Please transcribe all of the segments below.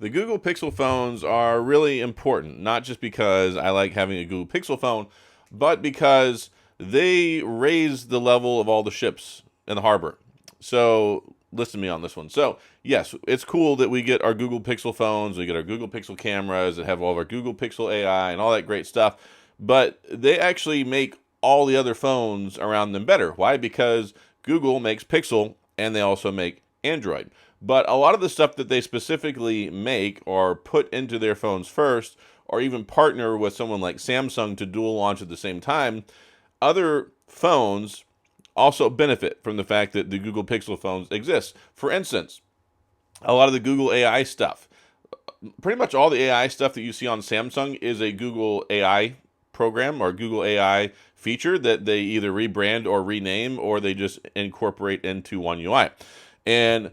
the Google Pixel phones are really important, not just because I like having a Google Pixel phone, but because they raise the level of all the ships in the harbor. So listen to me on this one. So yes, it's cool that we get our Google Pixel phones, we get our Google Pixel cameras that have all of our Google Pixel AI and all that great stuff, but they actually make all the other phones around them better. Why? Because Google makes Pixel and they also make Android. But a lot of the stuff that they specifically make or put into their phones first, or even partner with someone like Samsung to dual launch at the same time, other phones also benefit from the fact that the Google Pixel phones exist. For instance, a lot of the Google AI stuff, pretty much all the AI stuff that you see on Samsung is a Google AI program or Google AI feature that they either rebrand or rename, or they just incorporate into One UI. And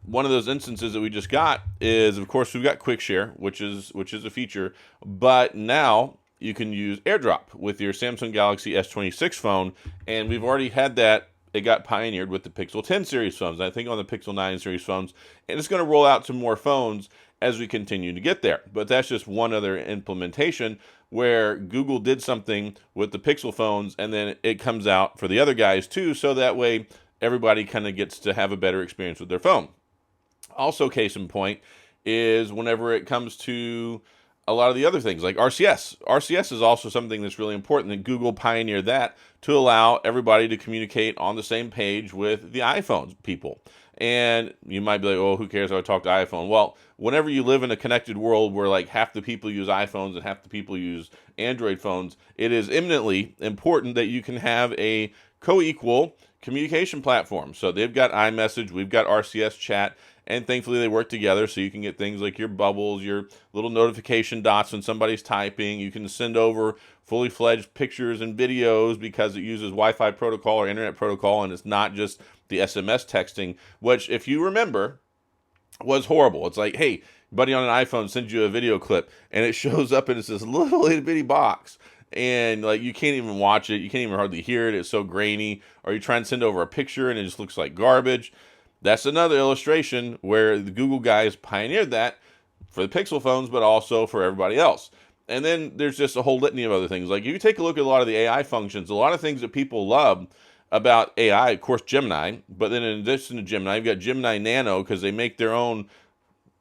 one of those instances that we just got is, of course, we've got Quick Share, which is a feature, but now you can use AirDrop with your Samsung Galaxy S26 phone, and we've already had that. It got pioneered with the Pixel 10 series phones, I think on the Pixel 9 series phones, and it's going to roll out to more phones as we continue to get there. But that's just one other implementation where Google did something with the Pixel phones, and then it comes out for the other guys too, so that way everybody kind of gets to have a better experience with their phone. Also, case in point is whenever it comes to a lot of the other things like RCS. RCS is also something that's really important, that Google pioneered that to allow everybody to communicate on the same page with the iPhone people. And you might be like, oh, who cares if I talk to iPhone? Well, whenever you live in a connected world where like half the people use iPhones and half the people use Android phones, it is eminently important that you can have a co-equal communication platform. So they've got iMessage, we've got RCS chat, and thankfully they work together, so you can get things like your bubbles, your little notification dots when somebody's typing. You can send over fully fledged pictures and videos because it uses Wi-Fi protocol or internet protocol, and it's not just the SMS texting, which, if you remember, was horrible. It's like, hey, buddy on an iPhone sends you a video clip, and it shows up and it's this little itty bitty box. And like you can't even watch it, you can't even hardly hear it, it's so grainy. Or you try and send over a picture and it just looks like garbage. That's another illustration where the Google guys pioneered that for the Pixel phones, but also for everybody else. And then there's just a whole litany of other things. Like if you take a look at a lot of the AI functions, a lot of things that people love about AI, of course, Gemini, but then in addition to Gemini, you've got Gemini Nano, because they make their own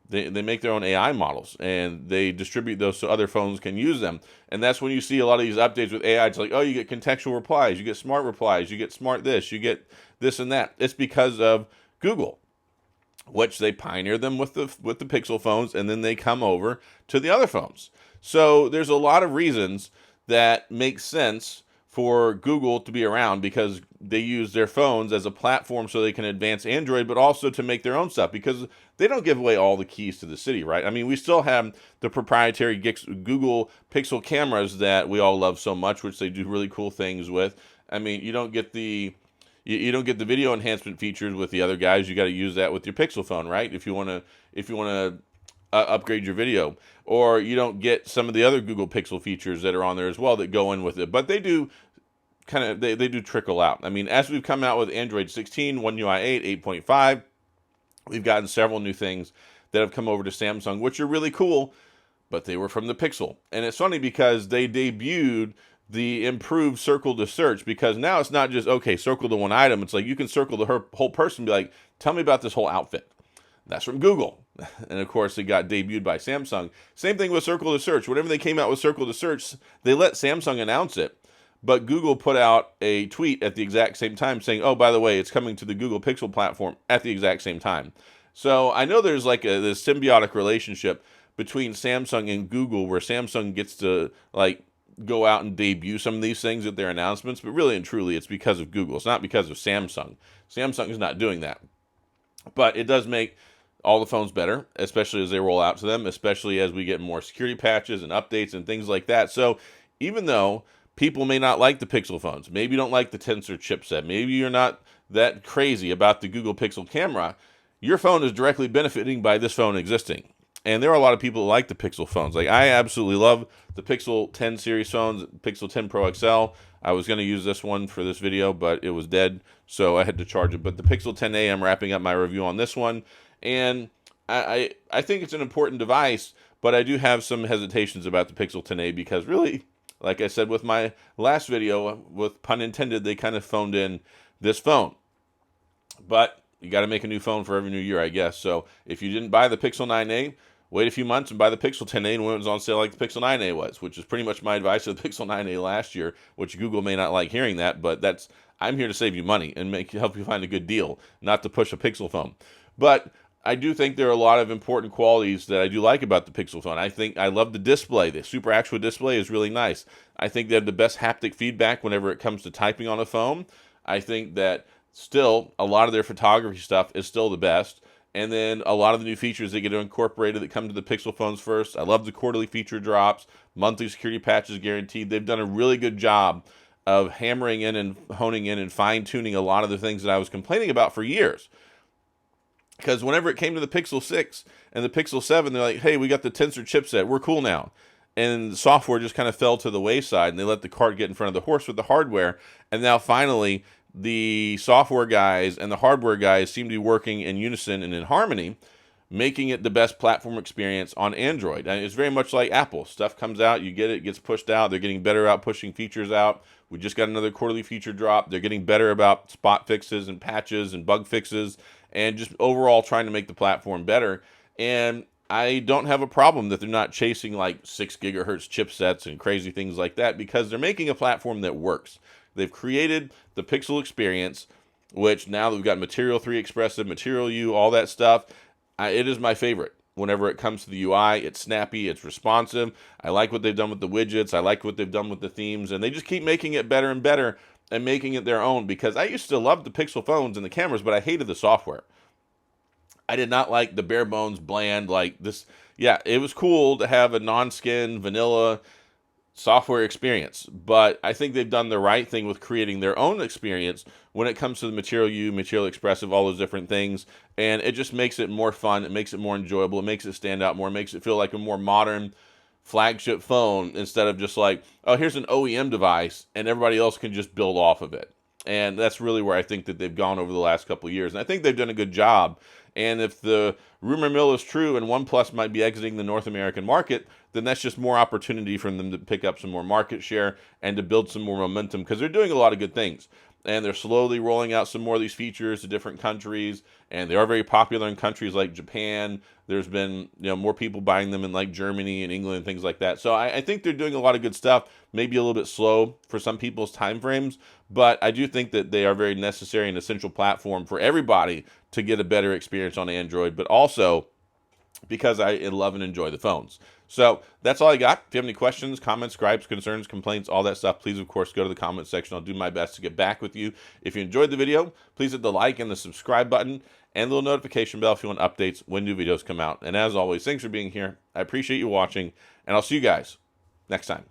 they make their own AI models, and they distribute those so other phones can use them. And that's when you see a lot of these updates with AI. It's like, oh, you get contextual replies, you get smart replies, you get smart this, you get this and that. It's because of Google, which they pioneered them with the Pixel phones, and then they come over to the other phones. So there's a lot of reasons that make sense for Google to be around, because they use their phones as a platform so they can advance Android, but also to make their own stuff, because they don't give away all the keys to the city, right? I mean, we still have the proprietary Google Pixel cameras that we all love so much, which they do really cool things with. I mean, you don't get the video enhancement features with the other guys. You got to use that with your Pixel phone, right? If you want to upgrade your video, or you don't get some of the other Google Pixel features that are on there as well that go in with it. But they do they do trickle out. I mean, as we've come out with Android 16, One UI 8, 8.5, we've gotten several new things that have come over to Samsung, which are really cool, but they were from the Pixel. And it's funny because they debuted the improved circle to search, because now it's not just, okay, circle the one item. It's like you can circle the whole person and be like, tell me about this whole outfit. That's from Google. And of course, it got debuted by Samsung. Same thing with circle to search. Whenever they came out with circle to search, they let Samsung announce it, but Google put out a tweet at the exact same time saying, oh, by the way, it's coming to the Google Pixel platform at the exact same time. So I know there's like this symbiotic relationship between Samsung and Google, where Samsung gets to like go out and debut some of these things at their announcements, but really and truly it's because of Google. It's not because of Samsung. Samsung is not doing that. But it does make all the phones better, especially as they roll out to them, especially as we get more security patches and updates and things like that. So even though people may not like the Pixel phones, maybe you don't like the Tensor chipset, maybe you're not that crazy about the Google Pixel camera, your phone is directly benefiting by this phone existing. And there are a lot of people who like the Pixel phones. Like, I absolutely love the Pixel 10 series phones, Pixel 10 Pro XL. I was going to use this one for this video, but it was dead, so I had to charge it. But the Pixel 10a, I'm wrapping up my review on this one. And I think it's an important device, but I do have some hesitations about the Pixel 10a because really, like I said with my last video, with pun intended, they kind of phoned in this phone. But you got to make a new phone for every new year, I guess. So if you didn't buy the Pixel 9a, wait a few months and buy the Pixel 10a when it was on sale like the Pixel 9a was, which is pretty much my advice to the Pixel 9a last year, which Google may not like hearing that, but I'm here to save you money and help you find a good deal, not to push a Pixel phone. But I do think there are a lot of important qualities that I do like about the Pixel phone. I love the display. The Super Actual Display is really nice. I think they have the best haptic feedback whenever it comes to typing on a phone. I think that still a lot of their photography stuff is still the best. And then a lot of the new features they get incorporated that come to the Pixel phones first. I love the quarterly feature drops, monthly security patches guaranteed. They've done a really good job of hammering in and honing in and fine-tuning a lot of the things that I was complaining about for years. Because whenever it came to the Pixel 6 and the Pixel 7, they're like, hey, we got the Tensor chipset. We're cool now. And the software just kind of fell to the wayside, and they let the cart get in front of the horse with the hardware. And now finally, the software guys and the hardware guys seem to be working in unison and in harmony, making it the best platform experience on Android. And it's very much like Apple. Stuff comes out, you get it, gets pushed out. They're getting better about pushing features out. We just got another quarterly feature drop. They're getting better about spot fixes and patches and bug fixes and just overall trying to make the platform better. And I don't have a problem that they're not chasing like 6 gigahertz chipsets and crazy things like that, because they're making a platform that works. They've created the Pixel experience, which now that we've got Material 3 Expressive, Material U, all that stuff, it is my favorite. Whenever it comes to the UI, it's snappy, it's responsive. I like what they've done with the widgets. I like what they've done with the themes, and they just keep making it better and better and making it their own, because I used to love the Pixel phones and the cameras, but I hated the software. I did not like the bare bones bland like this. Yeah, it was cool to have a non-skin vanilla software experience, but I think they've done the right thing with creating their own experience when it comes to the Material U, Material Expressive, all those different things, and it just makes it more fun, it makes it more enjoyable, it makes it stand out more, it makes it feel like a more modern flagship phone instead of just like, oh, here's an OEM device and everybody else can just build off of it. And that's really where I think that they've gone over the last couple of years, and I think they've done a good job. And if the rumor mill is true and OnePlus might be exiting the North American market, then that's just more opportunity for them to pick up some more market share and to build some more momentum, because they're doing a lot of good things. And they're slowly rolling out some more of these features to different countries, and they are very popular in countries like Japan. There's been more people buying them in like Germany and England and things like that. So I think they're doing a lot of good stuff, maybe a little bit slow for some people's time frames, but I do think that they are very necessary and essential platform for everybody to get a better experience on Android, but also because I love and enjoy the phones. So that's all I got. If you have any questions, comments, gripes, concerns, complaints, all that stuff, please, of course, go to the comment section. I'll do my best to get back with you. If you enjoyed the video, please hit the like and the subscribe button and the little notification bell if you want updates when new videos come out. And as always, thanks for being here. I appreciate you watching, and I'll see you guys next time.